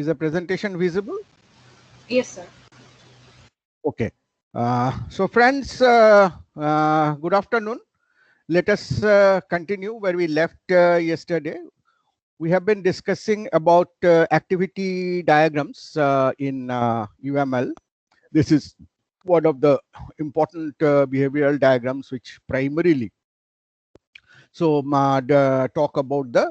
Is the presentation visible? Yes, sir. Okay. So friends, good afternoon. Let us continue where we left yesterday. We have been discussing about activity diagrams in UML. This is one of the important behavioral diagrams which primarily talk about the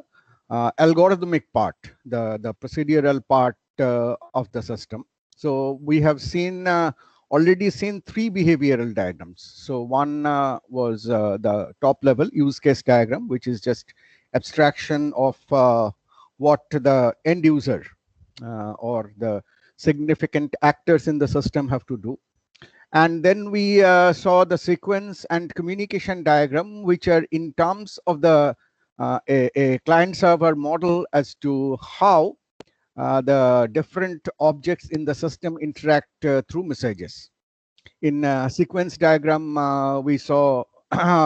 algorithmic part, the procedural part of the system. So we have already seen three behavioral diagrams. So one was the top level use case diagram, which is just abstraction of what the end user or the significant actors in the system have to do. And then we saw the sequence and communication diagram, which are in terms of a client-server model as to how the different objects in the system interact through messages. In sequence diagram, we saw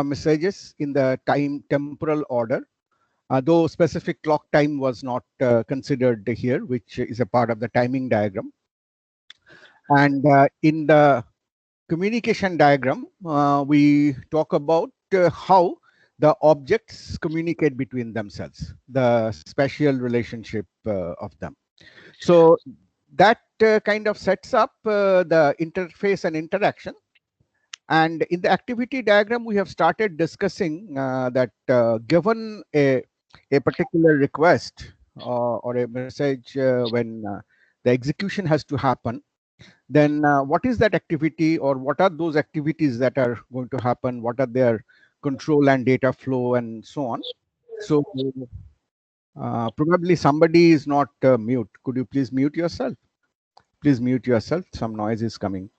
messages in the temporal order, though specific clock time was not considered here, which is a part of the timing diagram. And in the communication diagram, we talk about how the objects communicate between themselves, the spatial relationship of them. So that kind of sets up the interface and interaction. And in the activity diagram, we have started discussing that given a particular request or a message when the execution has to happen, then what is that activity, or what are those activities that are going to happen? What are their control and data flow and so on? So probably somebody is not mute. Could you please mute yourself? Please mute yourself. Some noise is coming.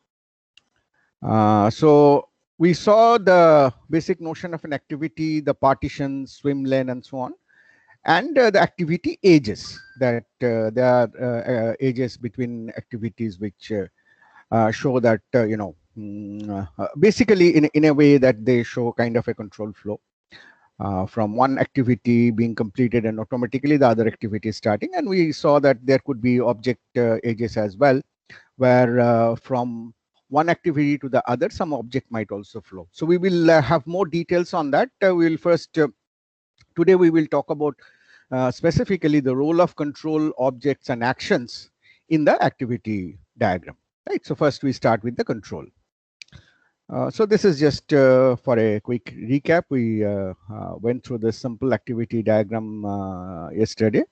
So we saw the basic notion of an activity, the partition, swim lane, and so on, and the activity ages, that there are ages between activities which show that, basically in a way that they show kind of a control flow from one activity being completed and automatically the other activity is starting. And we saw that there could be object ages as well, where from one activity to the other, some object might also flow. So we will have more details on that. We will first, today we will talk about specifically the role of control objects and actions in the activity diagram. Right. So first we start with the control. So this is just for a quick recap. We went through the simple activity diagram yesterday.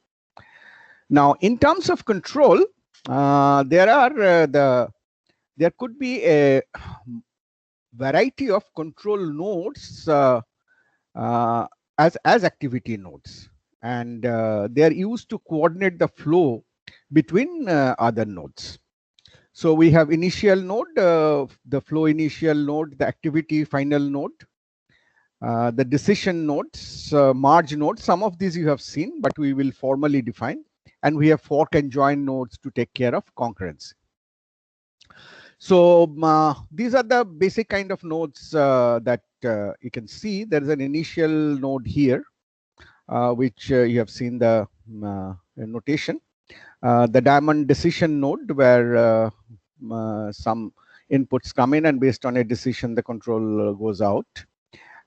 Now, in terms of control, there could be a variety of control nodes as activity nodes, and they are used to coordinate the flow between other nodes. So we have initial node, the flow initial node, the activity final node, the decision nodes, merge nodes. Some of these you have seen, but we will formally define. And we have fork and join nodes to take care of concurrency. So these are the basic kind of nodes that you can see. There is an initial node here, which you have seen the notation. The diamond decision node, where some inputs come in and based on a decision the control goes out.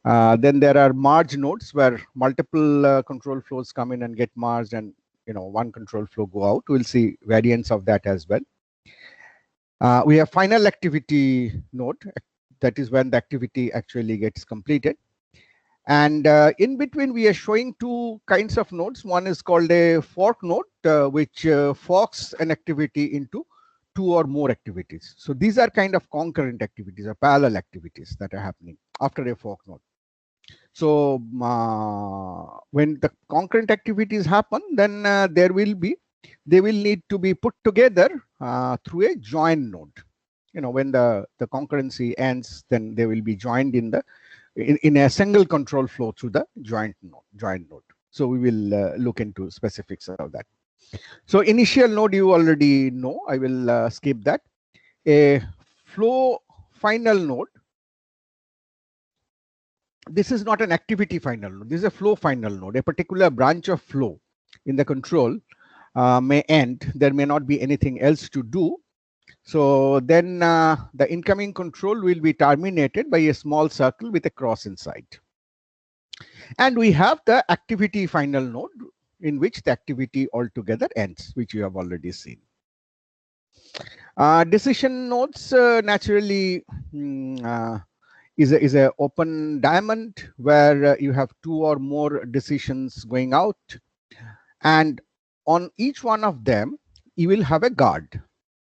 Then there are merge nodes where multiple control flows come in and get merged, and one control flow go out. We'll see variants of that as well. We have final activity node, that is when the activity actually gets completed. And in between, we are showing two kinds of nodes. One is called a fork node, which forks an activity into two or more activities. So these are kind of concurrent activities or parallel activities that are happening after a fork node. So when the concurrent activities happen, then they will need to be put together through a join node. When the concurrency ends, then they will be joined in a single control flow through the join node. So we will look into specifics of that. So initial node you already know. I will skip that. A flow final node. This is not an activity final node. This is a flow final node, a particular branch of flow in the control, may end. There may not be anything else to do. So then the incoming control will be terminated by a small circle with a cross inside. And we have the activity final node in which the activity altogether ends, which you have already seen. Decision nodes naturally is a open diamond where you have two or more decisions going out, and on each one of them you will have a guard.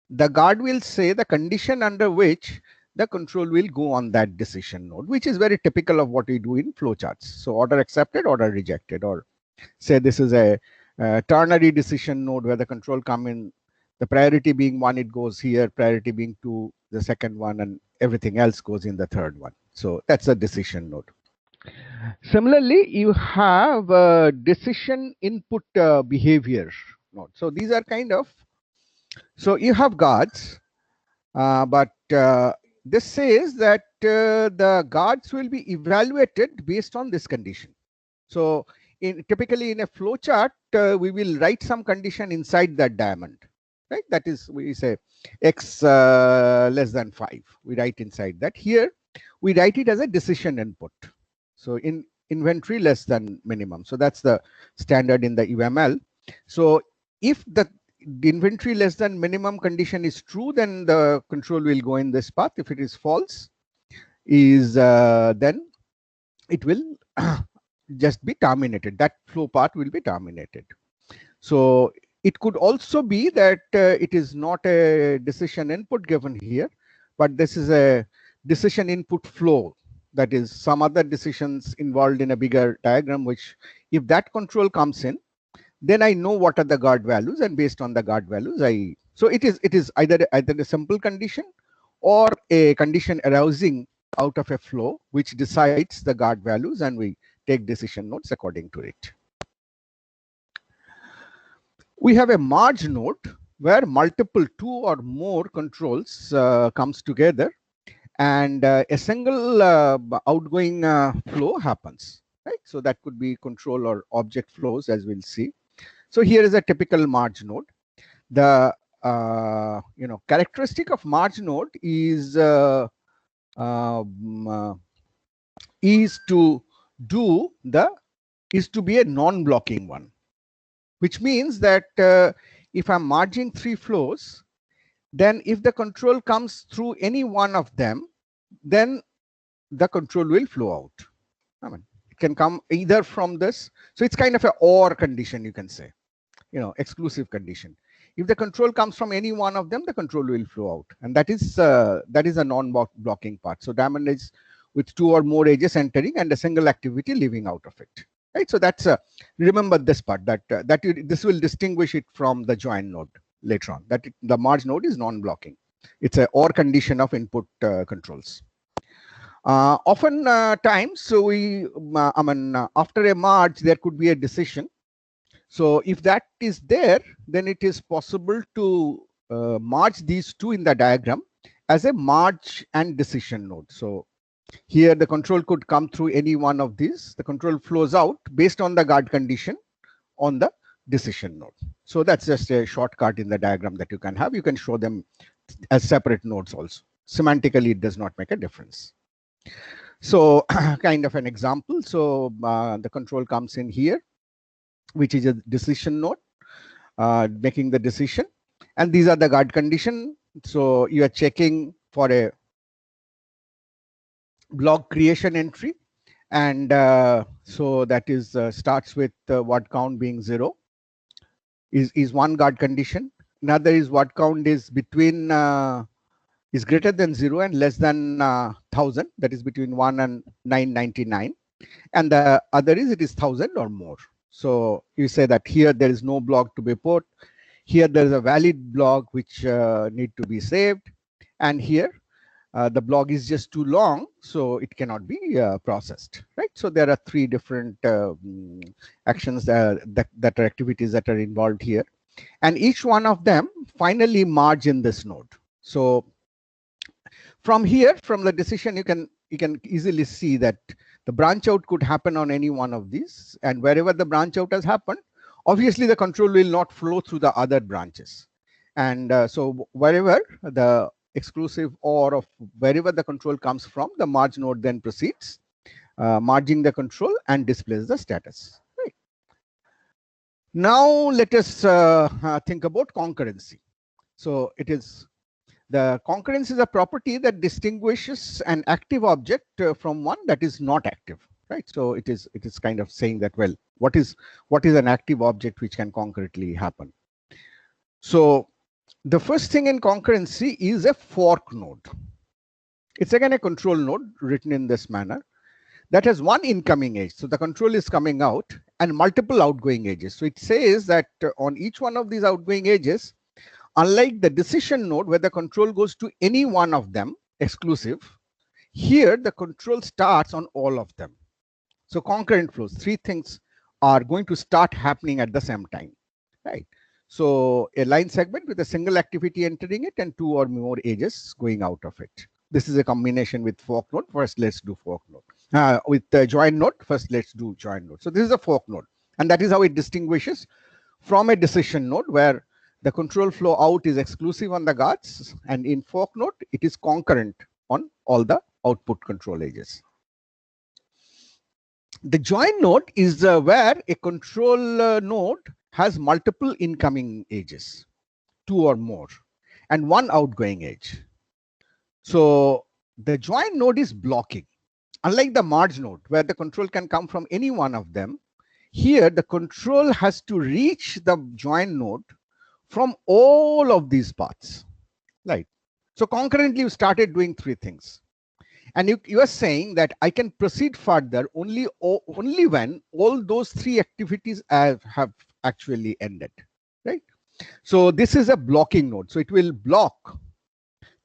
The guard will say the condition under which the control will go on that decision node, which is very typical of what we do in flowcharts. So order accepted, order rejected, or say this is a ternary decision node where the control come in, the priority being 1, it goes here, priority being 2, the second one, and everything else goes in the third one. So that's a decision node. Similarly, you have a decision input behavior node. So these are kind of, so you have guards, but this says that the guards will be evaluated based on this condition. So typically in a flowchart, we will write some condition inside that diamond, right? That is, we say x less than 5. We write inside that. Here, we write it as a decision input. So in inventory less than minimum. So that's the standard in the UML. So if the inventory less than minimum condition is true, then the control will go in this path. If it is false, then it will just be terminated. That flow part will be terminated. So it could also be that it is not a decision input given here, but this is a decision input flow. That is some other decisions involved in a bigger diagram, which if that control comes in, then I know what are the guard values, and based on the guard values, so it is either a simple condition or a condition arising out of a flow which decides the guard values, and we take decision nodes according to it. We have a merge node where multiple 2 or more controls comes together, and a single outgoing flow happens, right? So that could be control or object flows, as we'll see. So here is a typical merge node. The characteristic of merge node is to be a non-blocking one, which means that if I'm merging 3 flows, then if the control comes through any one of them, then the control will flow out. I mean, it can come either from this. So it's kind of a OR condition, you can say, exclusive condition. If the control comes from any one of them, the control will flow out, and that is a non-blocking part. So diamond is with 2 or more edges entering and a single activity leaving out of it, right? So that's remember this part, that this will distinguish it from the join node later on. That the merge node is non-blocking. It's a OR condition of input controls. Often times, so we after a merge there could be a decision. So if that is there, then it is possible to merge these two in the diagram as a merge and decision node. So here the control could come through any one of these. The control flows out based on the guard condition on the decision node. So that's just a shortcut in the diagram that you can have. You can show them as separate nodes also. Semantically, it does not make a difference. So kind of an example. So the control comes in here, which is a decision node, making the decision. And these are the guard condition. So you are checking for a block creation entry. And so that is starts with word count being 0 is one guard condition. Another is word count is between is greater than 0 and less than 1000. That is between 1 and 999. And the other is it is 1000 or more. So you say that here there is no block to be put. Here there is a valid block which need to be saved. And here the block is just too long, so it cannot be processed, right? So there are 3 different actions that are activities that are involved here. And each one of them finally merge in this node. So from here, from the decision, you can easily see that the branch out could happen on any one of these, and wherever the branch out has happened, obviously the control will not flow through the other branches. And so wherever the exclusive OR of wherever the control comes from, the merge node then proceeds, merging the control and displays the status. Right. Now let us think about concurrency. So it is the concurrency is a property that distinguishes an active object from one that is not active. Right. So it is kind of saying that, well, what is an active object which can concurrently happen. So the first thing in concurrency is a fork node. It's again a control node written in this manner that has one incoming edge. So the control is coming out and multiple outgoing edges. So it says that on each one of these outgoing edges, unlike the decision node where the control goes to any one of them exclusive, here the control starts on all of them. So concurrent flows, three things are going to start happening at the same time, right? So a line segment with a single activity entering it and two or more edges going out of it. This is a combination with fork node. First, let's do fork node. With the join node, first let's do join node. So this is a fork node, and that is how it distinguishes from a decision node where the control flow out is exclusive on the guards, and in fork node, it is concurrent on all the output control edges. The join node is where a control node has multiple incoming edges, two or more, and one outgoing edge. So the join node is blocking. Unlike the merge node, where the control can come from any one of them, here the control has to reach the join node from all of these paths, right? So concurrently, you started doing three things. And you are saying that I can proceed further only when all those three activities have actually ended, right? So this is a blocking node. So it will block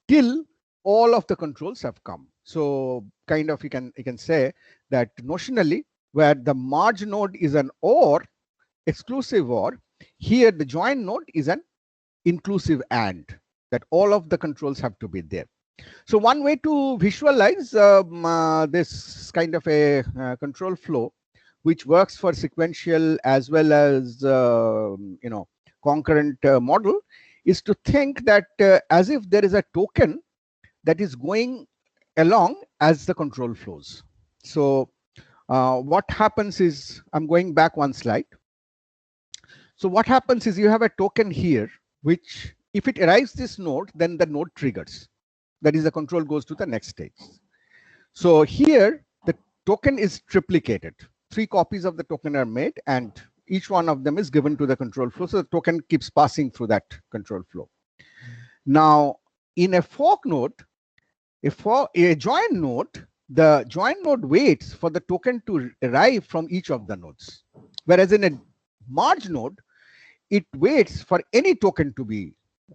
till all of the controls have come. So kind of you can say that notionally, where the merge node is an OR, exclusive OR, here the join node is an inclusive AND, that all of the controls have to be there. So one way to visualize this kind of a control flow, which works for sequential as well as concurrent model, is to think that as if there is a token that is going along as the control flows. So what happens is, I'm going back one slide. So what happens is you have a token here, which if it arrives this node, then the node triggers. That is, the control goes to the next stage. So here, the token is triplicated. 3 copies of the token are made, and each one of them is given to the control flow. So the token keeps passing through that control flow. Now, in a fork node, a join node, the join node waits for the token to arrive from each of the nodes. Whereas in a merge node, it waits for any token to be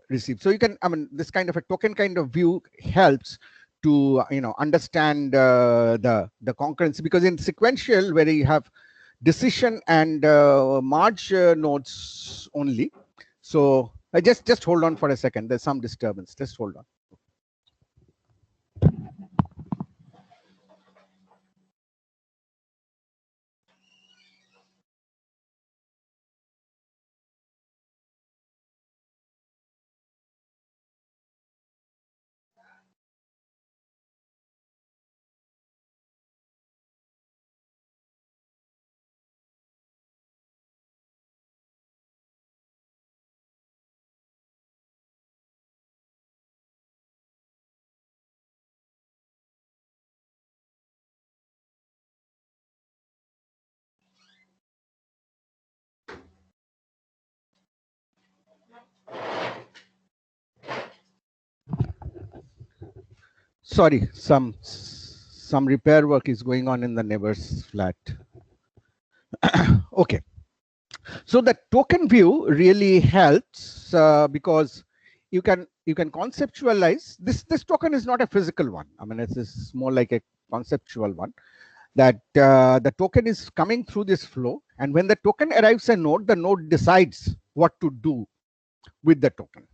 received. So you can, this kind of a token kind of view helps to understand the concurrency, because in sequential, where you have decision and merge nodes only. So I just hold on for a second. There's some disturbance. Just hold on. Sorry, some repair work is going on in the neighbor's flat. Okay. So the token view really helps because you can conceptualize this. This token is not a physical one. It's more like a conceptual one, that the token is coming through this flow, and when the token arrives a node, the node decides what to do with the token,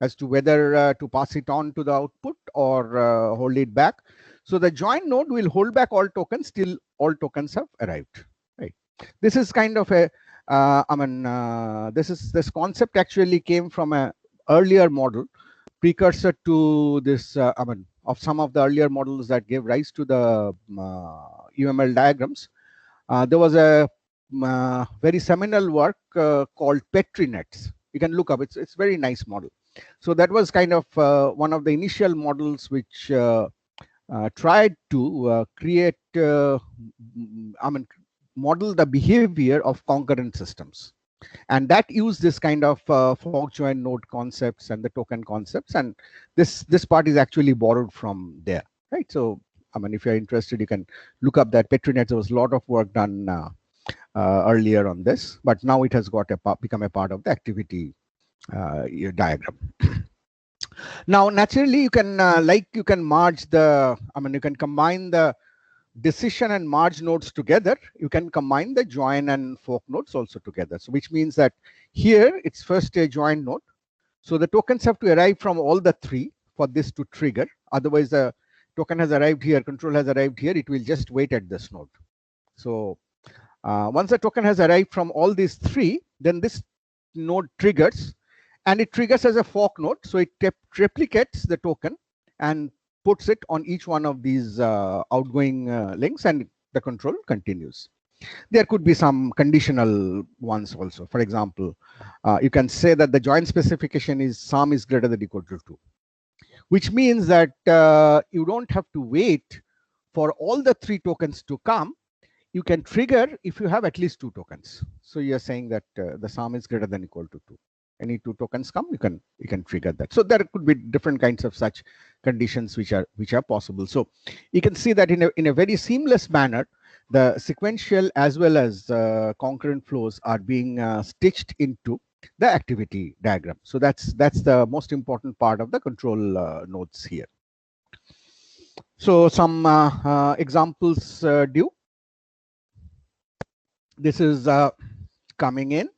as to whether to pass it on to the output or hold it back. So the join node will hold back all tokens till all tokens have arrived. Right. This is kind of a This concept actually came from a earlier model, precursor to this. Of some of the earlier models that gave rise to the UML diagrams. There was a very seminal work called Petri nets. You can look up. It's very nice model. So that was kind of one of the initial models which tried to create, model the behavior of concurrent systems, and that used this kind of fork join node concepts and the token concepts, and this part is actually borrowed from there, right? So if you're interested, you can look up that Petri nets. There was a lot of work done earlier on this, but now it has got become a part of the activity diagram. Now, naturally, you can you can merge the, you can combine the decision and merge nodes together. You can combine the join and fork nodes also together. So which means that here it's first a join node. So the tokens have to arrive from all the three for this to trigger. Otherwise, the token has arrived here, control has arrived here, it will just wait at this node. So once the token has arrived from all these three, then this node triggers, and it triggers as a fork node. So it replicates the token and puts it on each one of these outgoing links, and the control continues. There could be some conditional ones also. For example, you can say that the join specification is sum is greater than or equal to 2, which means that you don't have to wait for all the three tokens to come. You can trigger if you have at least 2 tokens. So you're saying that the sum is greater than or equal to 2. Any 2 tokens come, you can trigger that. So there could be different kinds of such conditions which are possible. So you can see that in a very seamless manner, the sequential as well as concurrent flows are being stitched into the activity diagram. So that's the most important part of the control nodes here. So some examples due. This is coming in.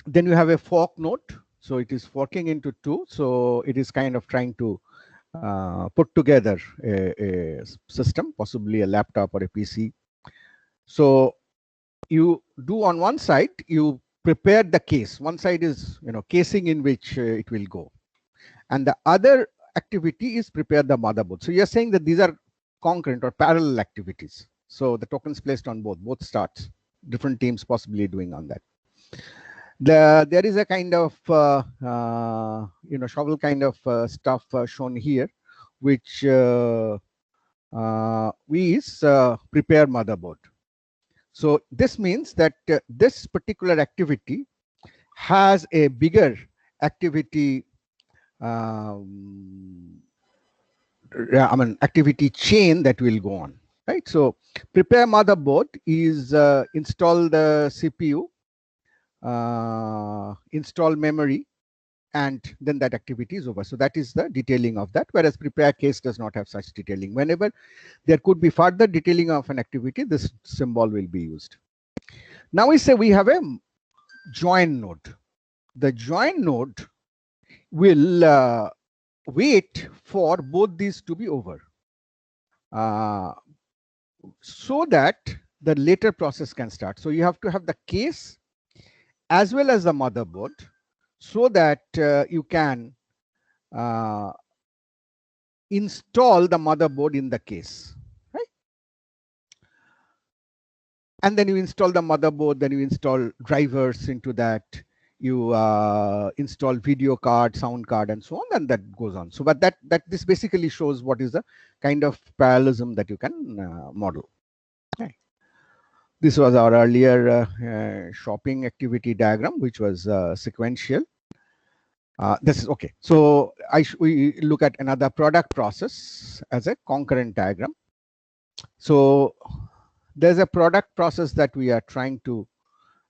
Then you have a fork node. So it is forking into 2. So it is kind of trying to put together a system, possibly a laptop or a PC. So you do on one side, you prepare the case. One side is casing in which it will go, and the other activity is prepare the motherboard. So you're saying that these are concurrent or parallel activities. So the tokens placed on both starts, different teams possibly doing on that. There is a kind of shovel kind of stuff shown here, which is prepare motherboard. So this means that this particular activity has a bigger activity activity chain that will go on, right? So prepare motherboard is install the CPU, install memory, and then that activity is over. So that is the detailing of that, whereas prepare case does not have such detailing. Whenever there could be further detailing of an activity, this symbol will be used. Now we say we have a join node. The join node will wait for both these to be over, so that the later process can start. So you have to have the case as well as the motherboard, so that you can install the motherboard in the case, right? And then you install the motherboard, then you install drivers into that, you install video card, sound card, and so on, and that goes on. So, but this basically shows what is the kind of parallelism that you can model. Okay. This was our earlier shopping activity diagram, which was sequential. This is okay. So we look at another product process as a concurrent diagram. So there's a product process that we are trying to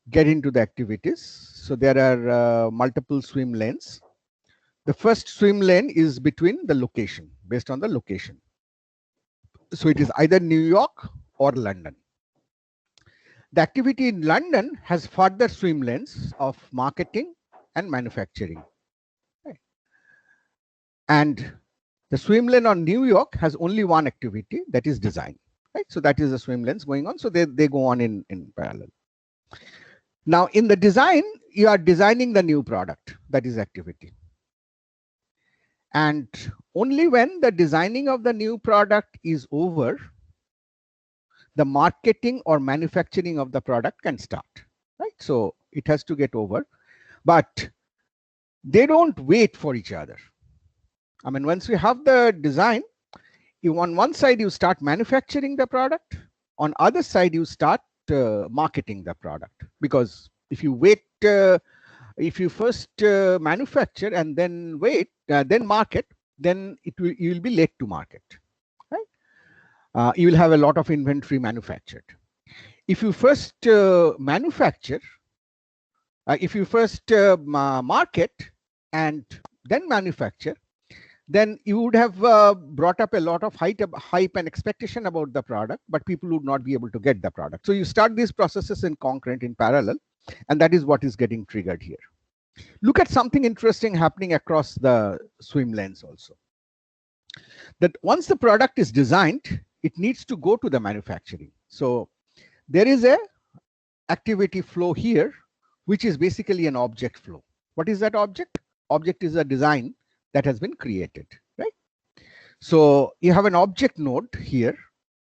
get into the activities. So there are multiple swim lanes. The first swim lane is between the location, based on the location. So it is either New York or London. The activity in London has further swim lanes of marketing and manufacturing. Okay. And the swim lane on New York has only one activity, that is design. Right? So that is the swim lanes going on. So they go on in parallel. Now in the design, you are designing the new product, that is activity. And only when the designing of the new product is over, the marketing or manufacturing of the product can start, right? So it has to get over, but they don't wait for each other. I mean, once you have the design, you on one side you start manufacturing the product, on other side you start marketing the product. Because if you wait, if you first manufacture and then wait, then market, then you will be late to market, right? You will have a lot of inventory manufactured. If you first manufacture, if you first market and then manufacture, then you would have brought up a lot of hype and expectation about the product, but people would not be able to get the product. So you start these processes in concurrent, in parallel, and that is what is getting triggered here. Look at something interesting happening across the swim lanes also. That once the product is designed, it needs to go to the manufacturing. So there is a activity flow here, which is basically an object flow. What is that object? Object is a design that has been created, right? So you have an object node here.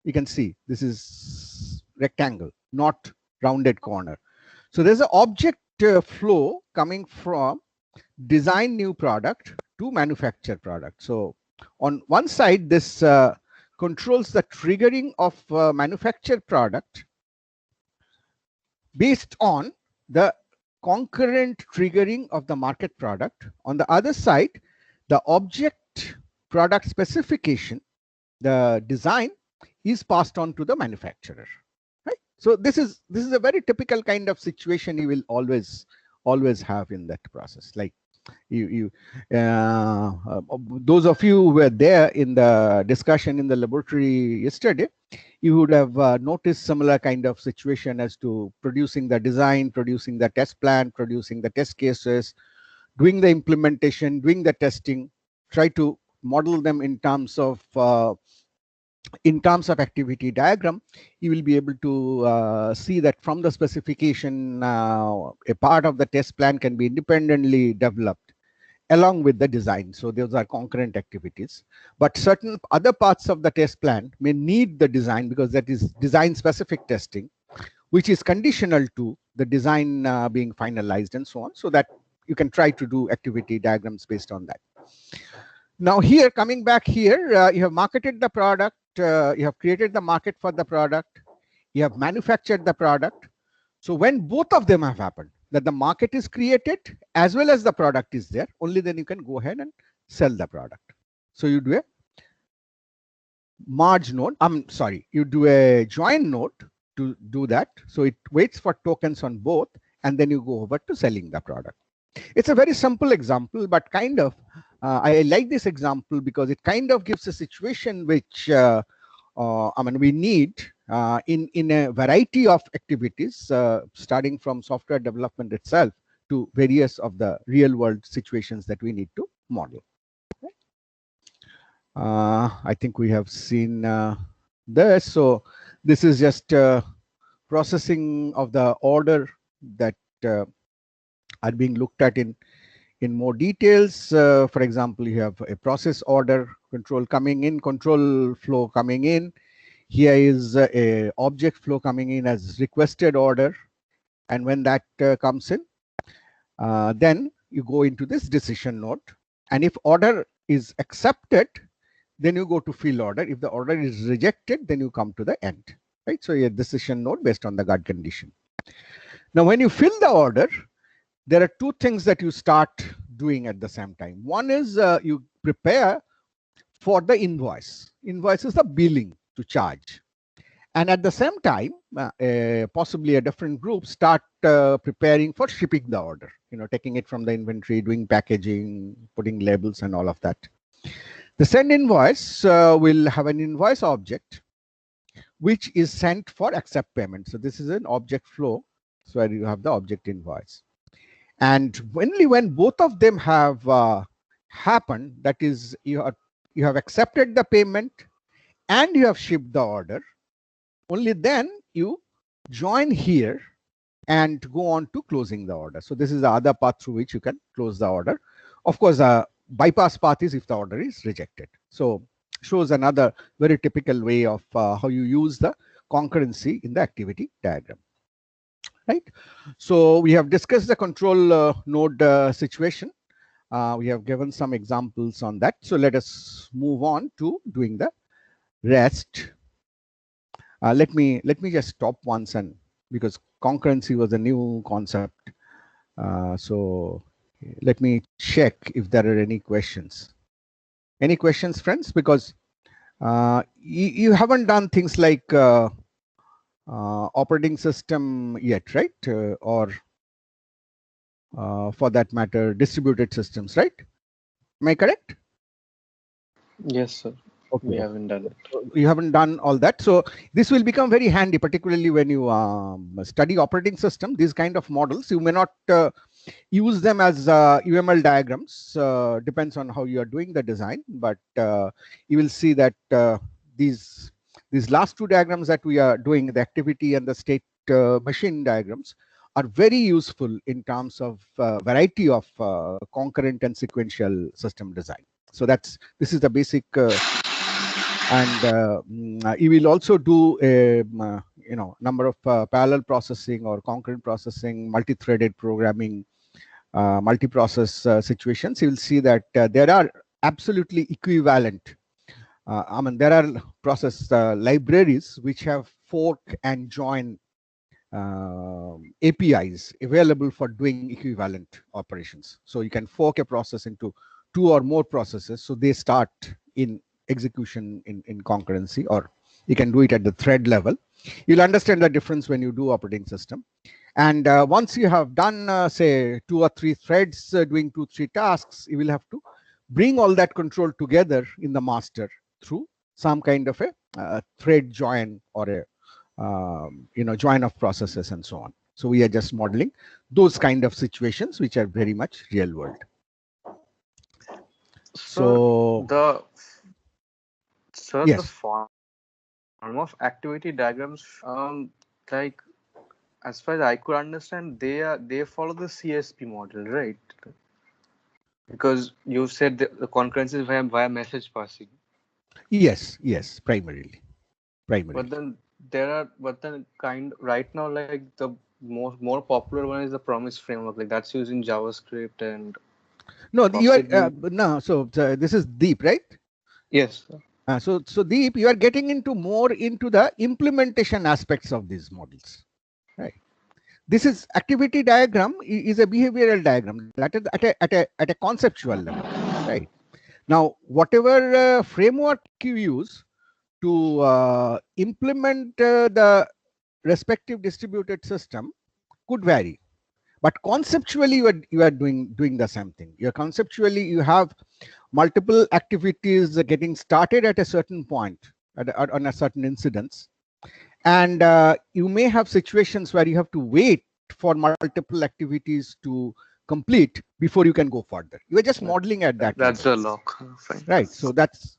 You can see this is rectangle, not rounded corner. So there's an object flow coming from design new product to manufacture product. So on one side, this controls the triggering of manufactured product based on the concurrent triggering of the market product. On the other side, the object product specification, the design, is passed on to the manufacturer, right? So this is a very typical kind of situation you will always have in that process. Like those of you who were there in the discussion in the laboratory yesterday, you would have noticed similar kind of situation as to producing the design, producing the test plan, producing the test cases, doing the implementation, doing the testing, try to model them in terms of activity diagram. You will be able to see that from the specification, a part of the test plan can be independently developed along with the design. So those are concurrent activities, but certain other parts of the test plan may need the design because that is design specific testing, which is conditional to the design being finalized and so on, so that you can try to do activity diagrams based on that. Now here, coming back here, you have marketed the product, you have created the market for the product, you have manufactured the product. So when both of them have happened, that the market is created as well as the product is there, only then you can go ahead and sell the product. So you do a merge node, you do a join node to do that. So it waits for tokens on both, and then you go over to selling the product. It's a very simple example, but kind of, I like this example because it kind of gives a situation which we need in a variety of activities, starting from software development itself to various of the real world situations that we need to model. I think we have seen this. So this is just processing of the order that are being looked at in more details. For example, you have a process order control coming in, control flow coming in. Here is a object flow coming in as requested order. And when that comes in, then you go into this decision node. And if order is accepted, then you go to fill order. If the order is rejected, then you come to the end, right? So your decision node based on the guard condition. Now, when you fill the order, there are two things that you start doing at the same time. One is you prepare for the invoice. Invoice is the billing to charge. And at the same time, possibly a different group start preparing for shipping the order, taking it from the inventory, doing packaging, putting labels and all of that. The send invoice will have an invoice object, which is sent for accept payment. So this is an object flow. So you have the object invoice. And only when both of them have happened, that is, you have accepted the payment and you have shipped the order, only then you join here and go on to closing the order. So this is the other path through which you can close the order. Of course, bypass path is if the order is rejected. So shows another very typical way of how you use the concurrency in the activity diagram. Right. So we have discussed the control node situation. We have given some examples on that. So let us move on to doing the rest. Let me just stop once, and because concurrency was a new concept. So let me check if there are any questions. Any questions, friends? Because you haven't done things like operating system yet, right? Or for that matter, distributed systems, right? Am I correct? Yes, sir. Okay. We haven't done it. You haven't done all that. So this will become very handy, particularly when you study operating system. These kind of models, you may not use them as UML diagrams. Depends on how you are doing the design, but you will see that these last two diagrams that we are doing, the activity and the state machine diagrams, are very useful in terms of variety of concurrent and sequential system design. So this is the basic. And you will also do a number of parallel processing or concurrent processing, multi-threaded programming, multi-process situations. You will see that there are absolutely equivalent. I mean, there are process libraries which have fork and join APIs available for doing equivalent operations. So you can fork a process into two or more processes. So they start in execution in concurrency, or you can do it at the thread level. You'll understand the difference when you do operating system. And once you have done, say, 2 or 3 threads doing 2-3 tasks, you will have to bring all that control together in the master through some kind of a thread join or a join of processes and so on. So we are just modeling those kind of situations which are very much real world. So the yes. form of activity diagrams, like as far as I could understand, they follow the CSP model, right? Because you said the concurrency is via message passing. Yes, primarily. But then right now, like the more popular one is the Promise framework. Like that's using JavaScript and. No, you are no. So this is Deep, right? Yes. So Deep, you are getting more into the implementation aspects of these models, right? This is activity diagram is a behavioral diagram that is at a conceptual level, right? Now, whatever framework you use to implement the respective distributed system could vary, but conceptually you are doing the same thing. You have multiple activities getting started at a certain point on a certain incidence, and you may have situations where you have to wait for multiple activities to complete before you can go further. You are just modeling at that that's level. A lock. Fine. Right. So that's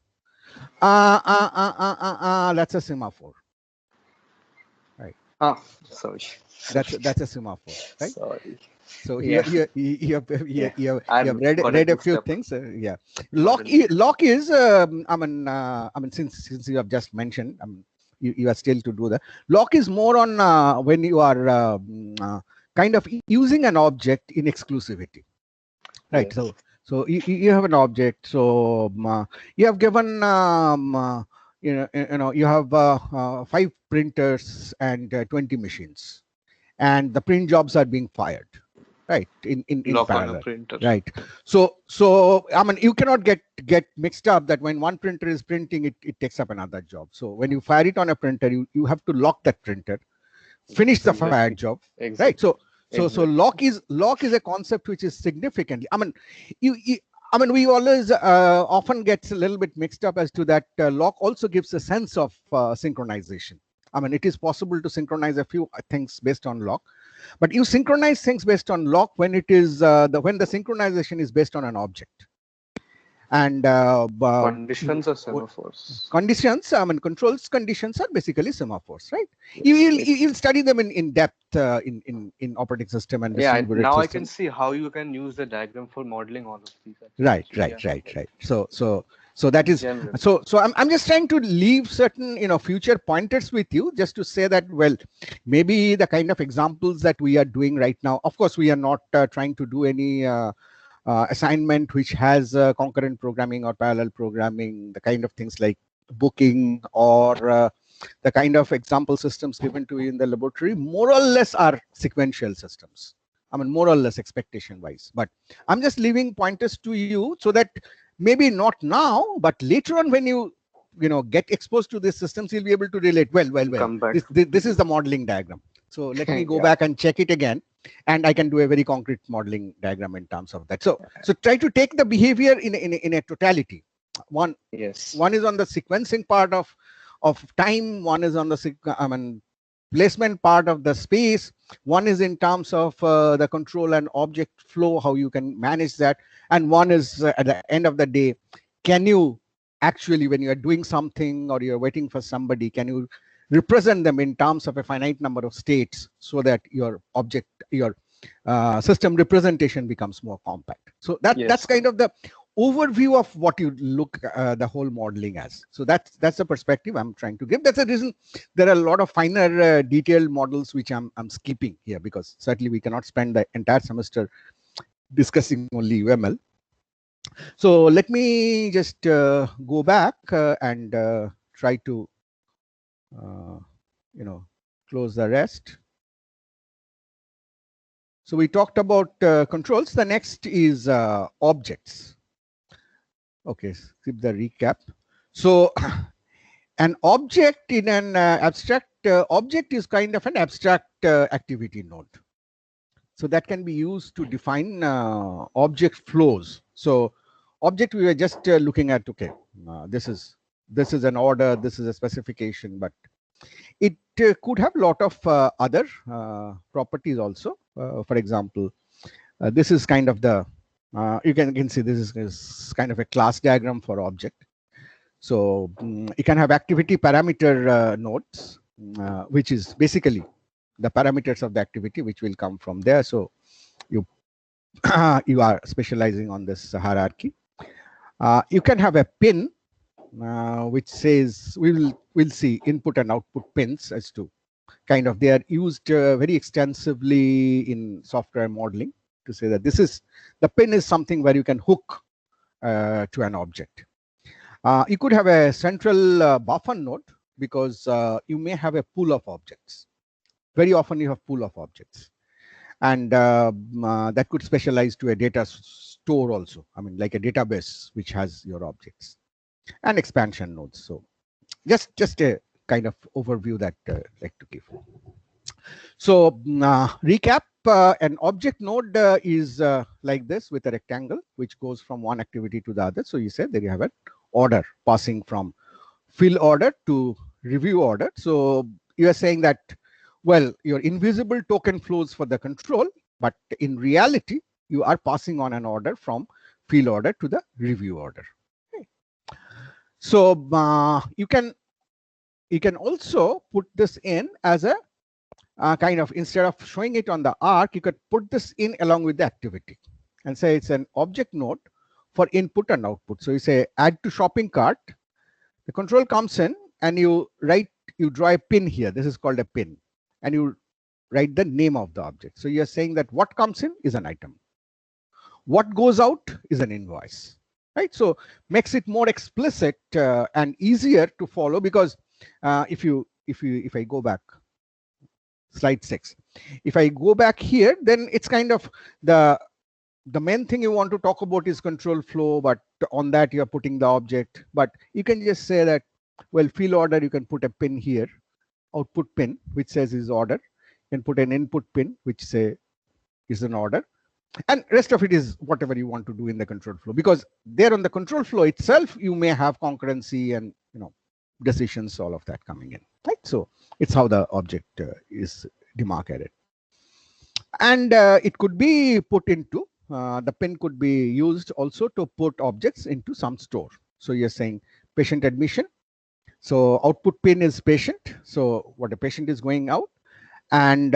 that's a semaphore. Right. Sorry. That's a semaphore, right? Sorry. So here you have read a few things. Yeah, lock is. I mean, since you have just mentioned, you are still to do that. Lock is more on when you are kind of using an object in exclusivity, right? Yes. So you have an object. So you have given you have 5 printers and 20 machines, and the print jobs are being fired, right? In parallel, on a printer. Right? So I mean, you cannot get mixed up that when one printer is printing, it takes up another job. So when you fire it on a printer, you have to lock that printer, finish the fired job, right? So lock is a concept which is significantly. I mean, we always often gets a little bit mixed up as to that lock also gives a sense of synchronization. I mean, it is possible to synchronize a few things based on lock, but you synchronize things based on lock when it is when the synchronization is based on an object. And Conditions or semaphores? conditions, I mean, controls conditions are basically semaphores, right? You'll study them in depth in operating system and Yeah, distributed now I system. can see how you can use the diagram for modeling all of these. Right. Yeah. So that is, General. so I'm just trying to leave certain future pointers with you, just to say that, well, maybe the kind of examples that we are doing right now, of course we are not trying to do any assignment which has concurrent programming or parallel programming, the kind of things like booking or the kind of example systems given to you in the laboratory more or less are sequential systems. I mean, more or less expectation wise, but I'm just leaving pointers to you so that maybe not now, but later on when you get exposed to these systems, you'll be able to relate. Well, Come back. this is the modeling diagram. So let me go Yeah. back and check it again, and I can do a very concrete modeling diagram in terms of that. So try to take the behavior in a totality. One Yes. One is on the sequencing part of time. One is on the placement part of the space. One is in terms of the control and object flow, how you can manage that. And one is at the end of the day, can you actually, when you are doing something or you're waiting for somebody, can you represent them in terms of a finite number of states so that your system representation becomes more compact. So that's kind of the overview of what you look the whole modeling as. So that's the perspective I'm trying to give. That's the reason there are a lot of finer detailed models which I'm skipping here, because certainly we cannot spend the entire semester discussing only UML. So let me just go back and try to close the rest. So we talked about controls. The next is objects. Okay, skip the recap. So an object in an abstract object is kind of an abstract activity node. So that can be used to define object flows. So object, we were just looking at, okay, this is an order, this is a specification, but it could have a lot of other properties also. For example, this is kind of the you can see this is kind of a class diagram for object. So you can have activity parameter nodes, which is basically the parameters of the activity which will come from there. So you you are specializing on this hierarchy. You can have a pin which says, we'll see input and output pins as to kind of, they are used very extensively in software modeling to say that the pin is something where you can hook to an object. You could have a central buffer node, because you may have a pool of objects. Very often you have pool of objects, and that could specialize to a data store also. I mean, like a database which has your objects, and expansion nodes. So just a kind of overview that I'd like to give. So recap, an object node is like this, with a rectangle which goes from one activity to the other. So you said that you have an order passing from fill order to review order. So you are saying that, well, your invisible token flows for the control, but in reality, you are passing on an order from fill order to the review order. Okay. So you can also put this in as a kind of, instead of showing it on the arc, you could put this in along with the activity and say it's an object node for input and output. So you say add to shopping cart, the control comes in and you draw a pin here. This is called a pin, and you write the name of the object. So you're saying that what comes in is an item, what goes out is an invoice, right? So makes it more explicit and easier to follow, because if I go back, slide 6, if I go back here, then it's kind of the main thing you want to talk about is control flow, but on that you're putting the object. But you can just say that, well, fill order, you can put a pin here, output pin, which says is order. You can put an input pin, which say is an order, and rest of it is whatever you want to do in the control flow, because there on the control flow itself, you may have concurrency and decisions, all of that coming in, right? So it's how the object is demarcated, and it could be put into the pin could be used also to put objects into some store. So you're saying patient admission. So output pin is patient. So what a patient is going out, and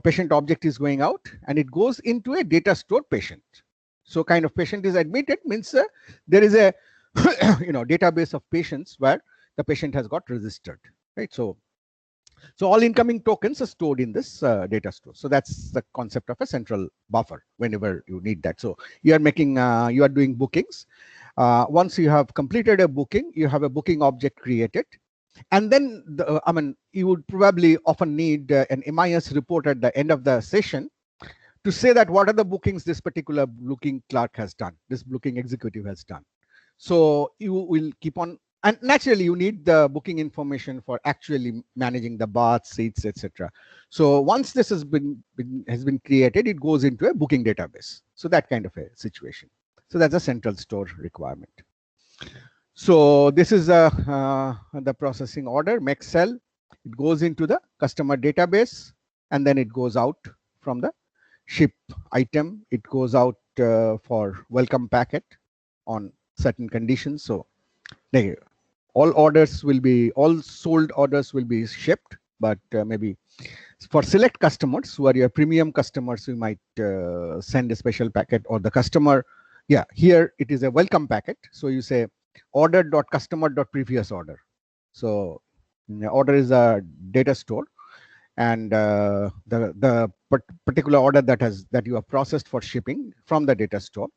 patient object is going out, and it goes into a data store patient. So kind of patient is admitted means there is a database of patients where the patient has got registered, right? So all incoming tokens are stored in this data store. So that's the concept of a central buffer whenever you need that. So you are making, you are doing bookings. Once you have completed a booking, you have a booking object created. And then, you would probably often need an MIS report at the end of the session to say that what are the bookings this particular booking clerk has done, this booking executive has done. So you will keep on, and naturally you need the booking information for actually managing the baths, seats, etc. So once this has been created, it goes into a booking database. So that kind of a situation. So that's a central store requirement. So this is the processing order, MEX cell. It goes into the customer database, and then it goes out from the ship item. It goes out for welcome packet on certain conditions. So all sold orders will be shipped, but maybe for select customers who are your premium customers, you might send a special packet, or the customer, here it is a welcome packet. So you say order.customer.previous order. So the order is a data store, and the particular order that you have processed for shipping from the data store.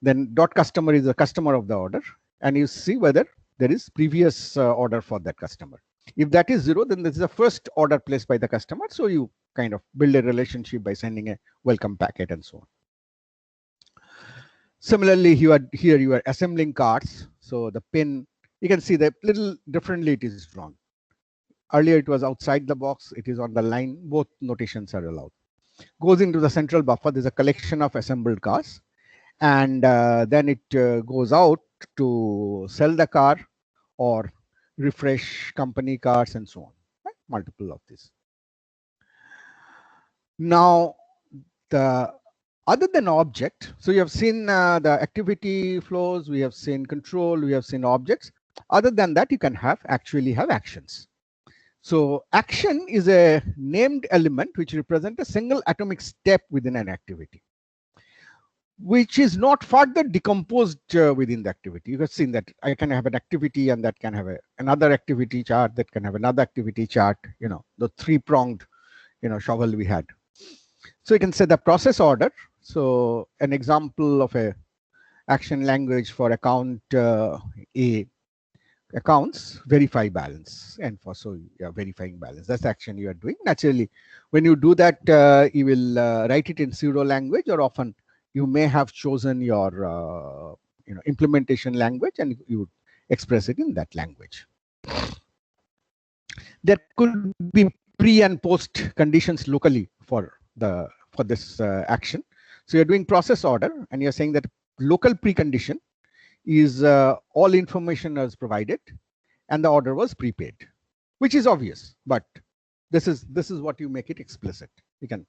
Then .customer is the customer of the order, and you see whether there is previous order for that customer. If that is 0, then this is the first order placed by the customer. So you kind of build a relationship by sending a welcome packet and so on. Similarly, here you are assembling carts. So the pin, you can see that little differently it is drawn. Earlier it was outside the box, it is on the line. Both notations are allowed. Goes into the central buffer. There's a collection of assembled cars, and then it goes out to sell the car or refresh company cars and so on. Right? Multiple of these. Now, other than object, so you have seen the activity flows, we have seen control, we have seen objects. Other than that, you can actually have actions. So action is a named element which represents a single atomic step within an activity, which is not further decomposed within the activity. You have seen that I can have an activity, and that can have another activity chart, that can have another activity chart, the three-pronged, shovel we had. So you can say the process order. So an example of a action language for account A, accounts verify balance, and for so you're verifying balance. That's the action you are doing. Naturally, when you do that, you will write it in pseudo language, or often you may have chosen your implementation language, and you would express it in that language. There could be pre and post conditions locally for this action. So you're doing process order, and you're saying that local precondition is all information is provided, and the order was prepaid, which is obvious, but this is what you make it explicit. You can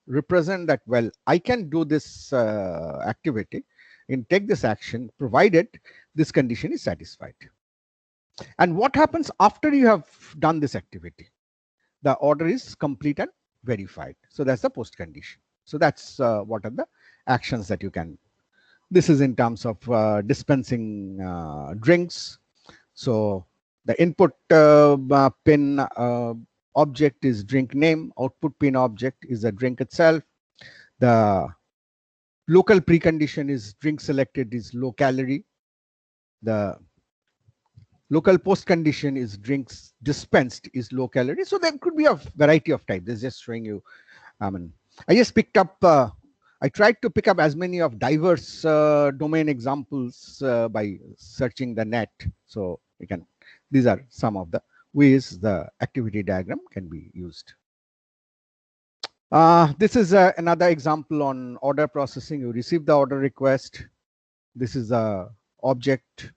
represent that, well, I can do this activity and take this action provided this condition is satisfied. And what happens after you have done this activity? The order is complete and verified. So that's the post condition. So that's what are the actions that you can. This is in terms of dispensing drinks. So the input pin object is drink name. Output pin object is the drink itself. The local precondition is drink selected is low calorie. The local post condition is drinks dispensed is low calorie. So there could be a variety of types. This is just showing you. I just picked up. I tried to pick up as many of diverse domain examples by searching the net. So you can. These are some of the ways the activity diagram can be used. This is another example on order processing. You receive the order request. This is a object,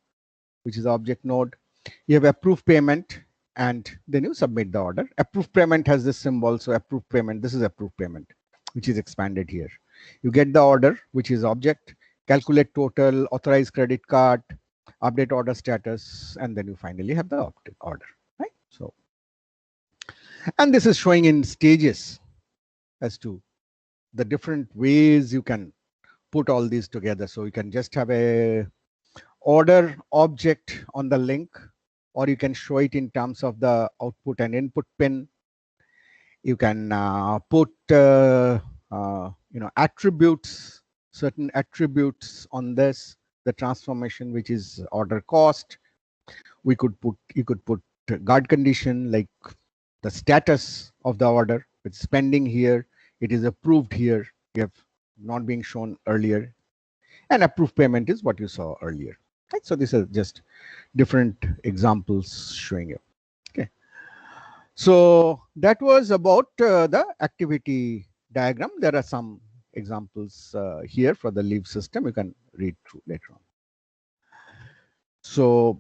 which is the object node. You have approve payment, and then you submit the order. Approve payment has this symbol. So approve payment. This is approve payment, which is expanded here. You get the order, which is object, calculate total, authorize credit card, update order status, and then you finally have the order, right? So, and this is showing in stages as to the different ways you can put all these together. So you can just have a order object on the link, or you can show it in terms of the output and input pin. You can put attributes, certain attributes on this, the transformation, which is order cost. You could put guard condition like the status of the order. It's pending here, it is approved here, you have not being shown earlier, and approved payment is what you saw earlier, right? So these are just different examples showing you. Okay, so that was about the activity diagram. There are some examples here for the leave system. You can read through later on. So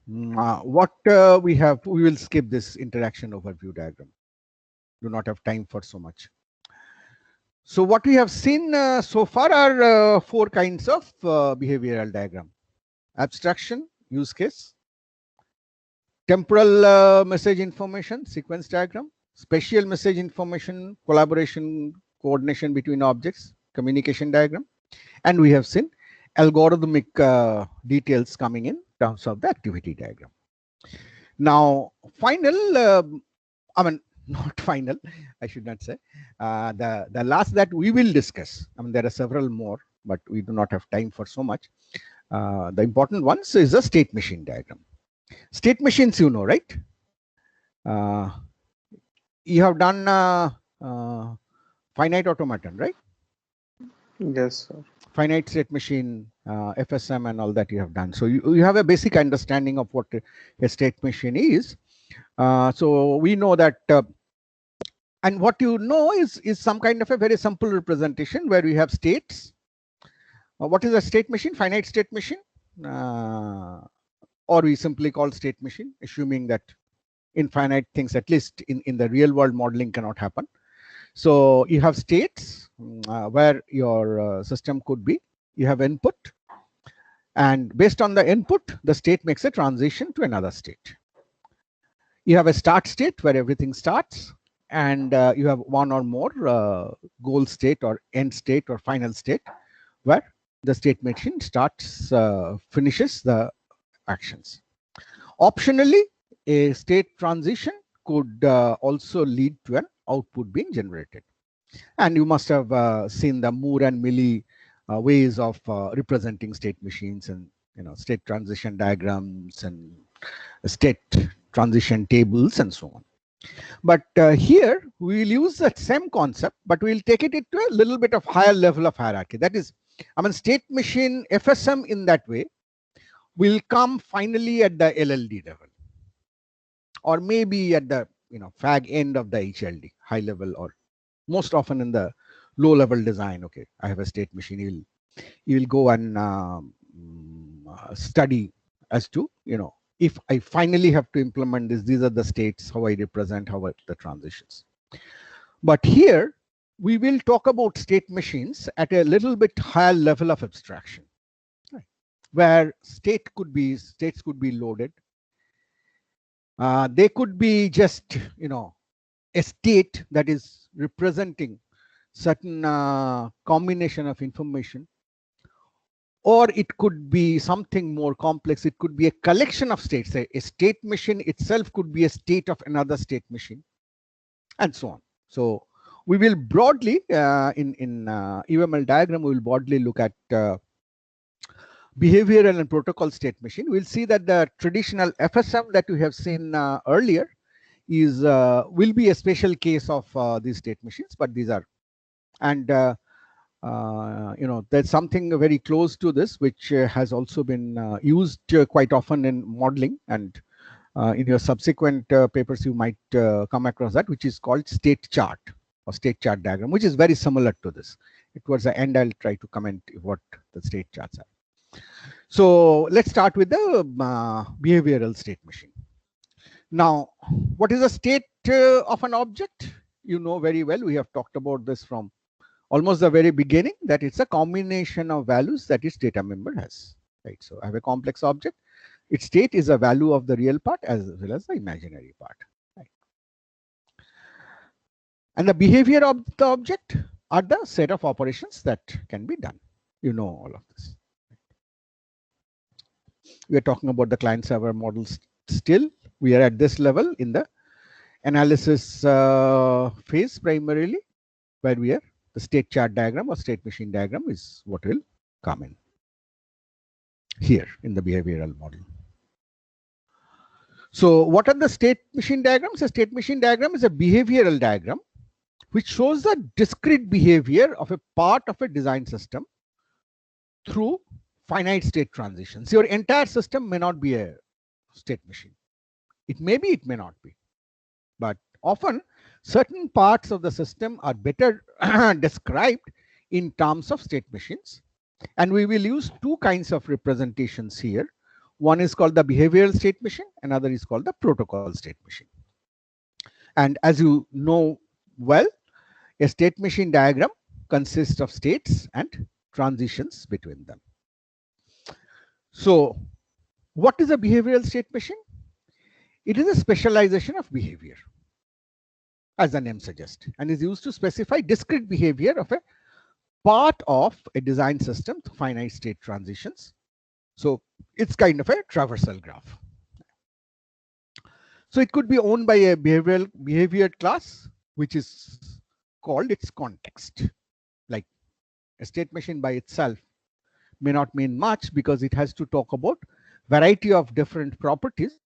what we will skip this interaction overview diagram. Do not have time for so much. So what we have seen so far are 4 kinds of behavioral diagram: abstraction, use case, temporal message information, sequence diagram, spatial message information, collaboration, coordination between objects, communication diagram, and we have seen algorithmic details coming in terms of the activity diagram. Now, not final, I should not say. The last that we will discuss, there are several more, but we do not have time for so much. The important ones is a state machine diagram. State machines, you know, right? You have done finite automaton, right? Yes, sir. Finite state machine, FSM, and all that you have done. So you have a basic understanding of what a state machine is. So we know that, and what you know is some kind of a very simple representation where we have states. What is a state machine? Finite state machine, or we simply call state machine, assuming that infinite things, at least in the real world modeling, cannot happen. So you have states where your system could be. You have input, and based on the input, the state makes a transition to another state. You have a start state where everything starts, and you have one or more goal state or end state or final state where the state machine starts, finishes the actions. Optionally, a state transition could also lead to an output being generated. And you must have seen the Moore and Milley ways of representing state machines, and state transition diagrams and state transition tables and so on. But here we will use that same concept, but we'll take it to a little bit of higher level of hierarchy. That is, state machine FSM in that way will come finally at the LLD level, or maybe at the fag end of the HLD, high level, or most often in the low level design. Okay, I have a state machine. You will go and study as to if I finally have to implement this, these are the states, how I represent, how the transitions. But here we will talk about state machines at a little bit higher level of abstraction, right, where states could be loaded. They could be just a state that is representing certain combination of information, or it could be something more complex. It could be a collection of states. A state machine itself could be a state of another state machine, and so on. So we will broadly in UML diagram, we will broadly look at behavioral and protocol state machine. We'll see that the traditional FSM that we have seen earlier is will be a special case of these state machines, but these are, and there's something very close to this which has also been used quite often in modeling, and in your subsequent papers you might come across that, which is called state chart or state chart diagram, which is very similar to this. Towards the end I'll try to comment what the state charts are. So let's start with the behavioral state machine. Now, what is a state of an object? You know very well, we have talked about this from almost the very beginning, that it's a combination of values that its data member has, right? So I have a complex object. Its state is a value of the real part as well as the imaginary part, right? And the behavior of the object are the set of operations that can be done. You know all of this. We are talking about the client server models still. We are at this level in the analysis phase primarily, where we are the state chart diagram or state machine diagram is what will come in here in the behavioral model. So what are the state machine diagrams? A state machine diagram is a behavioral diagram which shows the discrete behavior of a part of a design system through finite state transitions. Your entire system may not be a state machine. It may be, it may not be. But often certain parts of the system are better described in terms of state machines. And we will use two kinds of representations here. One is called the behavioral state machine, another is called the protocol state machine. And as you know well, a state machine diagram consists of states and transitions between them. So what is a behavioral state machine? It is a specialization of behavior, as the name suggests, and is used to specify discrete behavior of a part of a design system to finite state transitions. So it's kind of a traversal graph. So it could be owned by a behavior class, which is called its context. Like a state machine by itself may not mean much because it has to talk about variety of different properties.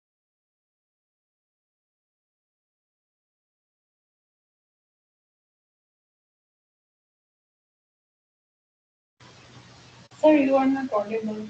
Sir, you are not audible.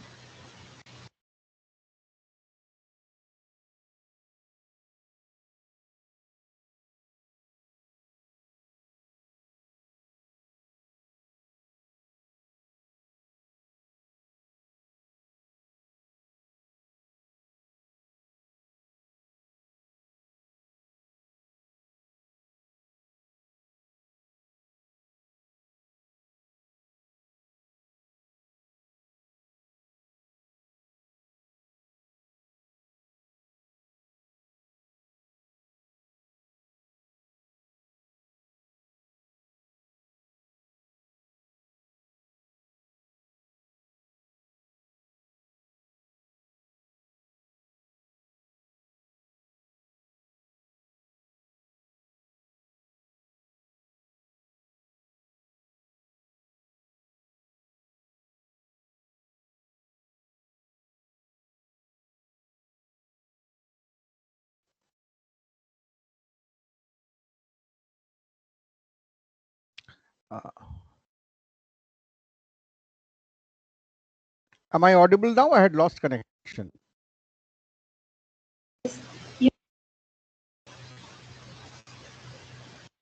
Am I audible now? I had lost connection.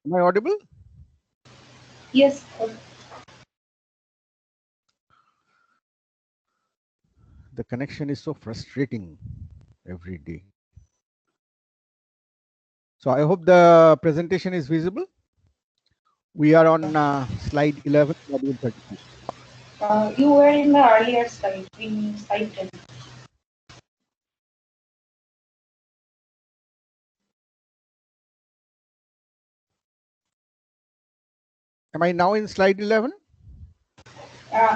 Am I audible? Yes. The connection is so frustrating every day. So I hope the presentation is visible. We are on slide 11, module 32. You were in the earlier slide, in slide 10. Am I now in slide 11?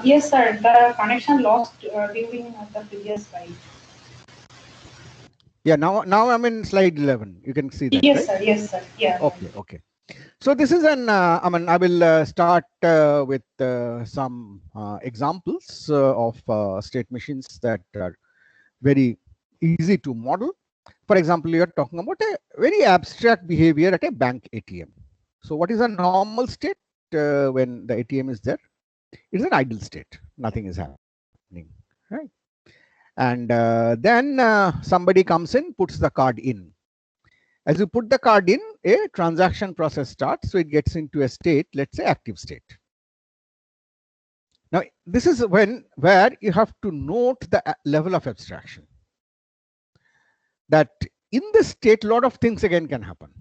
Yes, sir. The connection lost during the previous slide. Yeah, now I'm in slide 11. You can see that, Yes, right? sir. Yes, sir. Yeah. Okay, okay. So this is an, I will start with some examples of state machines that are very easy to model. For example, you are talking about a very abstract behavior at a bank ATM. So what is a normal state when the ATM is there? It is an idle state. Nothing is happening, right? And then somebody comes in, puts the card in. As you put the card in, a transaction process starts. So it gets into a state, let's say active state. Now, this is where you have to note the level of abstraction. That in this state, a lot of things again can happen.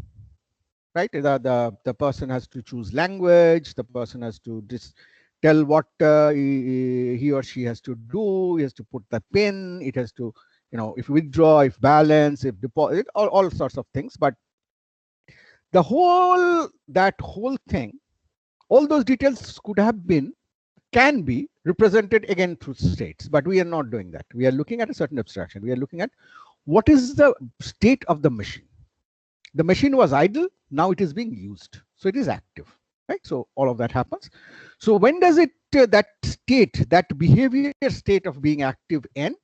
right? The person has to choose language. The person has to just tell what he or she has to do. He has to put the pin. It has to, if withdraw, if balance, if deposit, all sorts of things. But that whole thing, all those details can be represented again through states, but we are not doing that. We are looking at a certain abstraction. We are looking at what is the state of the machine. The machine was idle, now it is being used, so it is active, right? So all of that happens. So when does it that behavior state of being active end?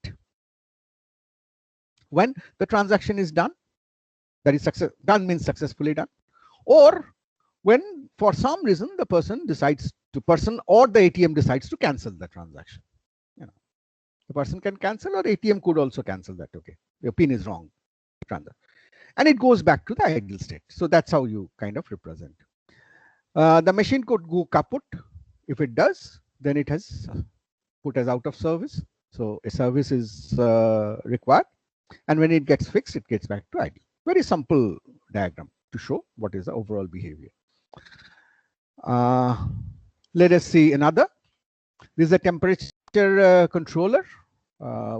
When the transaction is done, that is done means successfully done, or when for some reason the person or the ATM decides to cancel the transaction. The person can cancel, or ATM could also cancel that. Okay, your PIN is wrong, and it goes back to the idle state. So that's how you kind of represent. The machine could go kaput. If it does, then it has put as out of service. So a service is required, and when it gets fixed, it gets back to idle. Very simple diagram to show what is the overall behavior. Let us see another. This is a temperature controller,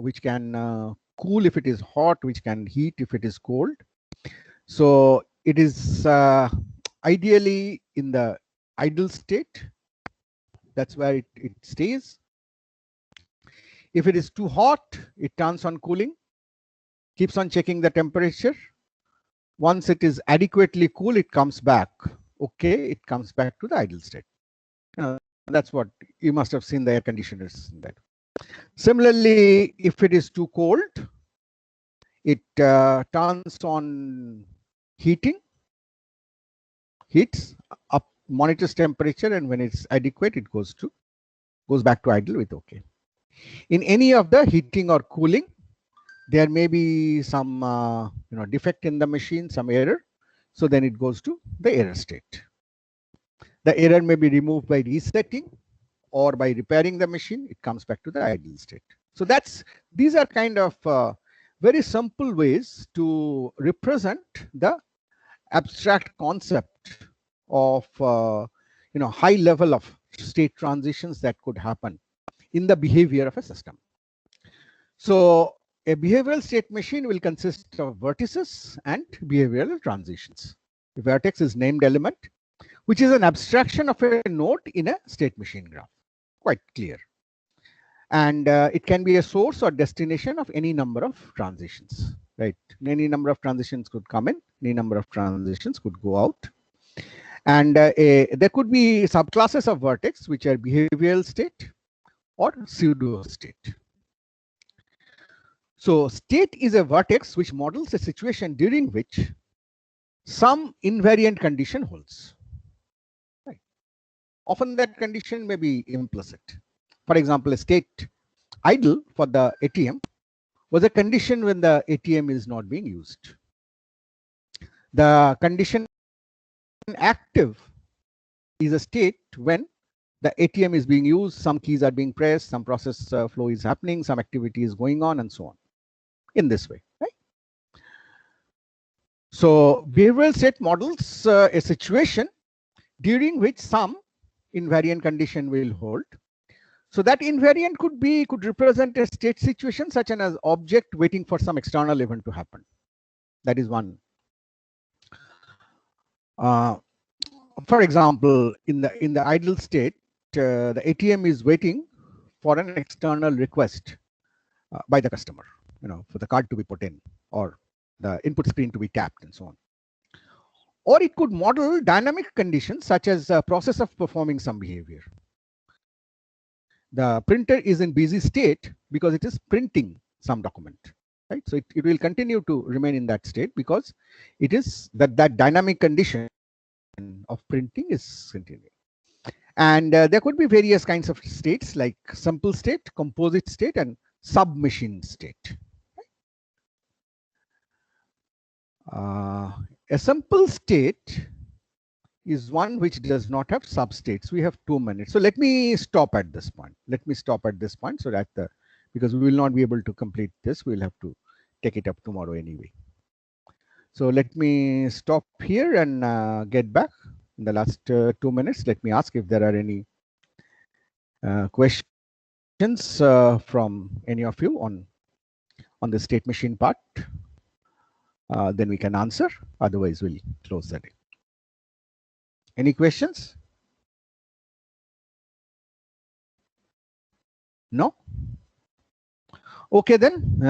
which can cool if it is hot, which can heat if it is cold. So it is ideally in the idle state. That's where it stays. If it is too hot, it turns on cooling, keeps on checking the temperature. Once it is adequately cool, it comes back. Okay, it comes back to the idle state. That's what you must have seen the air conditioners in that. Similarly, if it is too cold, it turns on heating, heats up, monitors temperature, and when it's adequate, it goes back to idle with okay. In any of the heating or cooling, there may be some defect in the machine, some error. So then it goes to the error state. The error may be removed by resetting or by repairing the machine. It comes back to the idle state. So these are kind of very simple ways to represent the abstract concept of high level of state transitions that could happen in the behavior of a system. So a behavioral state machine will consist of vertices and behavioral transitions. The vertex is named element, which is an abstraction of a node in a state machine graph. Quite clear. And it can be a source or destination of any number of transitions, right? Any number of transitions could come in, any number of transitions could go out. And there could be subclasses of vertex, which are behavioral state or pseudo state. So state is a vertex which models a situation during which some invariant condition holds. Right. Often that condition may be implicit. For example, a state idle for the ATM was a condition when the ATM is not being used. The condition active is a state when the ATM is being used, some keys are being pressed, some process flow is happening, some activity is going on, and so on. In this way, right? So behavioral state models a situation during which some invariant condition will hold. So that invariant could represent a state situation such as object waiting for some external event to happen. That is one. For example, in the idle state, the ATM is waiting for an external request by the customer, for the card to be put in or the input screen to be tapped and so on. Or it could model dynamic conditions such as a process of performing some behavior. The printer is in busy state because it is printing some document, right? So it will continue to remain in that state because it is that dynamic condition of printing is continuing. And there could be various kinds of states like simple state, composite state, and sub-machine state. A simple state is one which does not have substates. We have 2 minutes. So let me stop at this point. So that because we will not be able to complete this, we'll have to take it up tomorrow anyway. So let me stop here and get back in the last 2 minutes. Let me ask if there are any questions from any of you on the state machine part. Then we can answer. Otherwise, we'll close the day. Any questions? No? Okay then.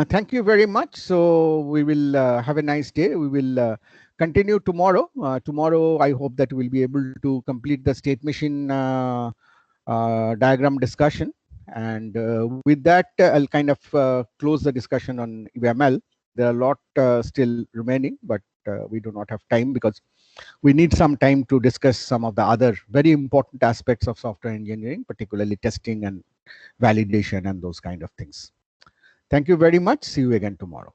Thank you very much. So we will have a nice day. We will continue tomorrow. Tomorrow, I hope that we'll be able to complete the state machine diagram discussion. And with that, I'll kind of close the discussion on UML. There are a lot still remaining, but we do not have time because we need some time to discuss some of the other very important aspects of software engineering, particularly testing and validation and those kind of things. Thank you very much. See you again tomorrow.